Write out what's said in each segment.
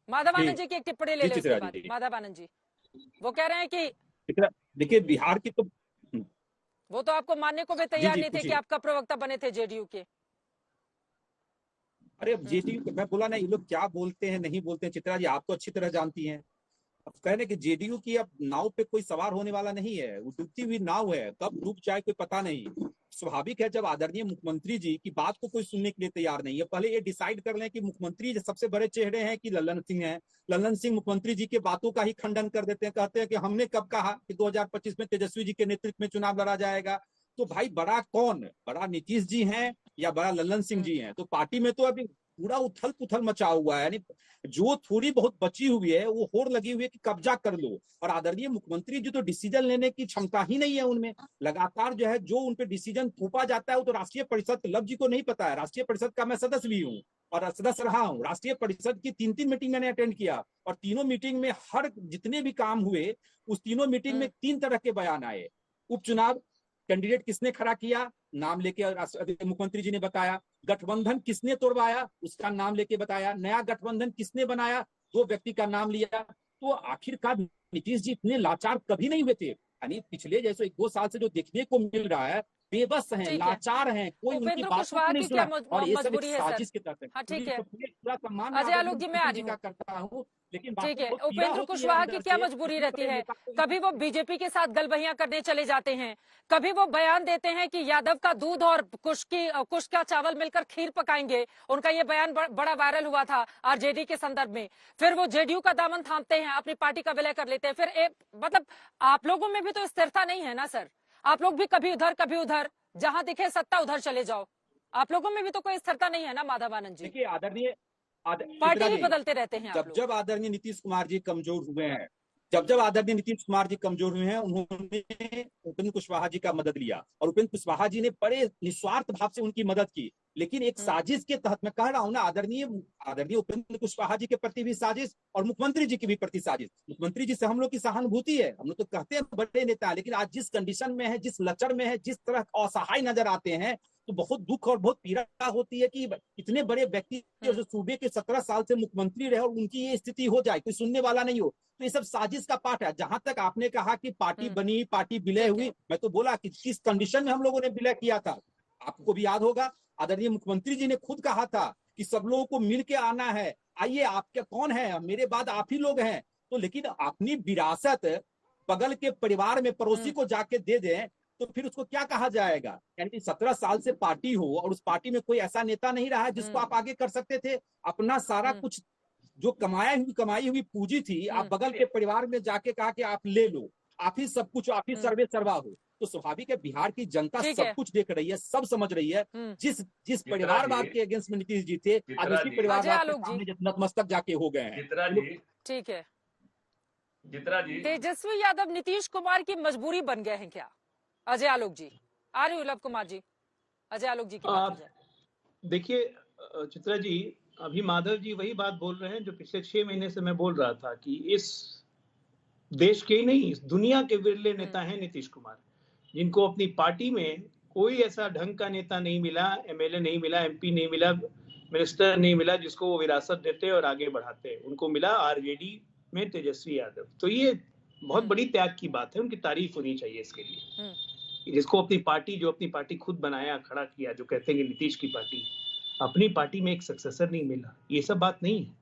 माधव जी आनंद जी की एक टिप्पणी ले जी ले उसके चित्रा बाद। जी। माधव आनंद जी वो कह रहे हैं कि चित्रा, देखिए बिहार की तो वो तो आपको मानने को भी जी तैयार जी नहीं थे कि पूछिए। आपका प्रवक्ता बने थे जेडीयू के। अरे अब जेडीयू, मैं बोला ना, ये लोग क्या बोलते हैं नहीं बोलते हैं, चित्रा जी आप तो अच्छी तरह जानती हैं। अब कह रहे हैं कि जेडीयू की अब नाव पे कोई सवार होने वाला नहीं है, वो डूबती हुई नाव है, कब डूब जाए कोई पता नहीं। स्वाभाविक है, जब आदरणीय मुख्यमंत्री जी की बात को कोई सुनने के लिए तैयार नहीं है, पहले ये डिसाइड कर लें कि मुख्यमंत्री जो सबसे बड़े चेहरे हैं कि लल्लन सिंह हैं। लल्लन सिंह मुख्यमंत्री जी के बातों का ही खंडन कर देते हैं, कहते हैं कि हमने कब कहा कि 2025 में तेजस्वी जी के नेतृत्व में चुनाव लड़ा जाएगा। तो भाई बड़ा कौन, बड़ा नीतीश जी हैं या बड़ा लल्लन सिंह जी हैं? तो पार्टी में तो अभी पूरा उथल पुथल मचा हुआ है, यानी जो थोड़ी बहुत बची हुई है वो होड़ लगी हुई है कि कब्जा कर लो। और आदरणीय मुख्यमंत्री जी तो डिसीजन लेने की क्षमता ही नहीं है उनमें। लगातार जो है जो उन पे डिसीजन थोपा जाता है वो तो राष्ट्रीय परिषद, लव जी को नहीं पता है, राष्ट्रीय परिषद का मैं सदस्य भी हूँ और सदस्य रहा हूँ। राष्ट्रीय परिषद की 3 मीटिंग मैंने अटेंड किया और तीनों मीटिंग में हर जितने भी काम हुए उस तीनों मीटिंग में 3 तरह के बयान आए। उपचुनाव कैंडिडेट किसने खड़ा किया, नाम लेके मुख्यमंत्री जी ने बताया। गठबंधन किसने तोड़वाया, उसका नाम लेके बताया। नया गठबंधन किसने बनाया, 2 व्यक्ति का नाम लिया। तो आखिरकार नीतीश जी इतने लाचार कभी नहीं हुए थे। यानी पिछले जैसे 1-2 साल से जो देखने को मिल रहा है, बेबस हैं, ठीक है, लाचार हैं, कोई उनकी उपेंद्र बातों को कुशवाहा नहीं की क्या सुना। और ये सब एक मजबूरी है सर? साजिश के तहत है। हाँ ठीक है, पूरा सम्मान मैं अजय आदरणीय आलोक जी मैं आ मुख्यमंत्री रही जी का हूँ। करता हूँ, लेकिन ठीक वाकई है, बहुत पीड़ा उपेंद्र होती है कुशवाहा की अंदर क्या से, मजबूरी इतने रहती बड़े है? नेता को। कभी वो बीजेपी के साथ गलबहियां करने चले जाते हैं, कभी वो बयान देते हैं कि यादव का दूध और कुश का चावल मिलकर खीर पकाएंगे। उनका ये बयान बड़ा वायरल हुआ था आरजेडी के संदर्भ में। फिर वो जेडीयू का दामन थामते हैं, अपनी पार्टी का विलय कर लेते हैं। फिर मतलब आप लोगों में भी तो स्थिरता नहीं है ना सर? आप लोग भी कभी उधर कभी उधर, जहां दिखे सत्ता उधर चले जाओ। आप लोगों में भी तो कोई स्थिरता नहीं है ना माधव आनंद जी? देखिए आदरणीय पार्टी चित्रा ही जी, बदलते रहते हैं आप जब लोग। जब आदरणीय नीतीश कुमार जी कमजोर हुए हैं, जब आदरणीय नीतीश कुमार जी कमजोर हुए हैं, उन्होंने उपेंद्र कुशवाहा जी का मदद लिया और उपेंद्र कुशवाहा जी ने बड़े निस्वार्थ भाव से उनकी मदद की। लेकिन एक साजिश के तहत मैं कह रहा हूं ना, आदरणीय आदरणीय उपेंद्र कुशवाहा जी के प्रति भी साजिश और मुख्यमंत्री जी की भी प्रति साजिश। मुख्यमंत्री जी से हम लोग की सहानुभूति है, हम लोग तो कहते हैं बड़े नेता, लेकिन आज जिस कंडीशन में है, जिस लचर में है, जिस तरह असहाय नजर आते हैं, तो बहुत दुख और बहुत पीड़ा होती है कि इतने बड़े व्यक्ति जो सूबे के 17 साल से मुख्यमंत्री रहे और उनकी ये स्थिति हो जाए, कोई सुनने वाला नहीं हो। तो ये सब साजिश का पार्ट है। जहां तक आपने कहा कि पार्टी बनी, पार्टी विलय हुई, मैं तो बोला कि किस कंडीशन में हम लोगों ने विलय किया था, आपको भी याद होगा। आदरणीय मुख्यमंत्री जी ने खुद कहा था कि सब लोगों को मिलके आना है, आइए, आपके कौन है, मेरे बाद आप ही लोग हैं। तो लेकिन अपनी विरासत बगल के परिवार में पड़ोसी को जाके दे दें तो फिर उसको क्या कहा जाएगा? यानी कि 17 साल से पार्टी हो और उस पार्टी में कोई ऐसा नेता नहीं रहा है जिसको आप आगे कर सकते थे। अपना सारा कुछ जो कमाई हुई पूंजी थी, आप बगल के परिवार में जाके कहा कि आप ले लो, आप ही सब कुछ, आप ही सर्वे सर्वा हो। तो स्वाभाविक है बिहार की जनता सब कुछ देख रही है, सब समझ रही है। जिस परिवारवाद के अगेंस्ट में नीतीश जी थे, आज उसी परिवारवाद के सामने नतमस्तक जाके हो गए हैं। ठीक है, चित्रा जी, तेजस्वी यादव नीतीश कुमार की मजबूरी बन गए हैं क्या? अजय आलोक जी आ रही, लव कुमार जी, अजय आलोक जी की बात कीजिए। देखिए चित्रा जी, अभी माधव जी वही बात बोल रहे हैं जो पिछले 6 महीने से मैं बोल रहा था कि इस देश के ही नहीं, इस दुनिया के विरले नेता हैं नीतीश कुमार, जिनको अपनी पार्टी में कोई ऐसा ढंग का नेता नहीं मिला, एमएलए नहीं मिला, एमपी नहीं मिला, मिनिस्टर नहीं मिला जिसको वो विरासत देते और आगे बढ़ाते। उनको मिला आरजेडी में तेजस्वी यादव। तो ये बहुत बड़ी त्याग की बात है, उनकी तारीफ होनी चाहिए इसके लिए। जिसको अपनी पार्टी, जो अपनी पार्टी खुद बनाया, खड़ा किया, जो कहते हैं कि नीतीश की पार्टी, अपनी पार्टी में एक सक्सेसर नहीं मिला, ये सब बात नहीं है।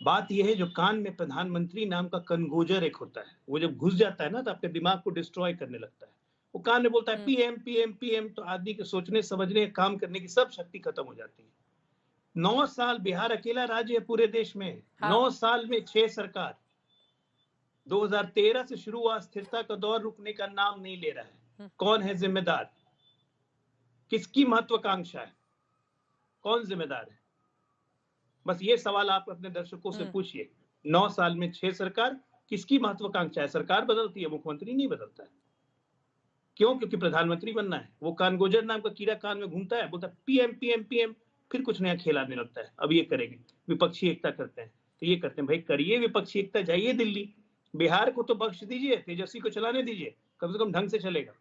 बात यह है जो कान में प्रधानमंत्री नाम का कनगोजर एक होता है, वो जब घुस जाता है ना तो आपके दिमाग को डिस्ट्रॉय करने लगता है। वो कान में बोलता है पीएम पीएम पीएम, तो आदमी के सोचने समझने काम करने की सब शक्ति खत्म हो जाती है। 9 साल बिहार अकेला राज्य है पूरे देश में। 9 साल में 6 सरकार। 2013 से शुरू हुआ स्थिरता का दौर रुकने का नाम नहीं ले रहा है। कौन है जिम्मेदार? किसकी महत्वाकांक्षा है? कौन जिम्मेदार है? बस ये सवाल आप अपने दर्शकों से पूछिए। 9 साल में 6 सरकार, किसकी महत्वाकांक्षा है? सरकार बदलती है, मुख्यमंत्री नहीं बदलता है। क्यों? क्योंकि प्रधानमंत्री बनना है। वो कानगोजर नाम का कीड़ा कान में घूमता है, बोलता है पीएम पीएम पीएम, फिर कुछ नया खेल आने लगता है। अब ये करेंगे, विपक्षी एकता करते हैं, तो ये करते हैं। भाई करिए विपक्षी एकता, जाइए दिल्ली, बिहार को तो बख्श दीजिए, तेजस्वी को चलाने दीजिए, कम से कम ढंग से चलेगा।